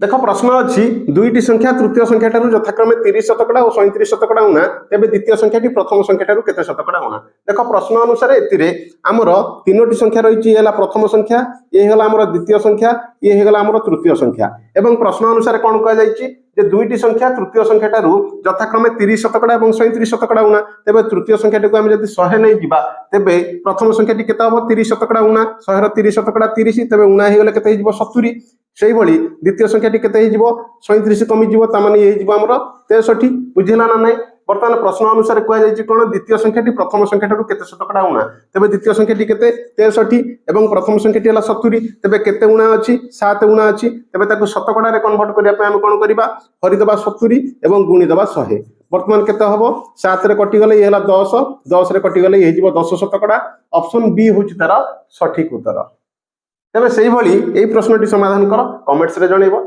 देख प्रश्न अच्छी दुईटी संख्या तृतीय संख्या ठारू यथाक्रमे 30% और 37% उणा तेज द्वितीय संख्या प्रथम संख्या ठारू केते शतकड़ा उणा। देख प्रश्न अनुसार एमर तीनोटी संख्या रही है प्रथम संख्या ये है द्वितीय संख्या ये है तृतीय संख्या एवं प्रश्न अनुसार कौन कह दुईटी संख्या तृतीय संख्या ठारू यथाक्रमे 30% और 37% उणा तेज तृतीय संख्या टी आम जब 100 नहीं जावा तेज प्रथम संख्या टी 30% उणा 100 30% 30 तेज उणा हो गले 70 से द्वितीय संख्या टी 37 कमिजी ताने ये आमर 63 बुझेगा ना ना। बर्तमान प्रश्न अनुसार कहुई कौन द्वितीय संख्या टी प्रथम संख्या ठारू केते शतकड़ा उणा तेज द्वितीय संख्या टी केते 63 एवं प्रथम संख्या टी 70 तेज केते उणा अच्छी 7 उणा अच्छी तेज शतकड़ा रे कन्वर्ट करने आम कौन करवा हरिदबा 70 एवं गुणीदबा 100 बर्तमान केते हम 7 रे कटिगले ये 10 10 रे कटिगले ये 10 शतकड़ा ऑप्शन बी हूँ तार सठिक उत्तर। तेज से प्रश्न समाधान कर कमेंट्स रे जनइब।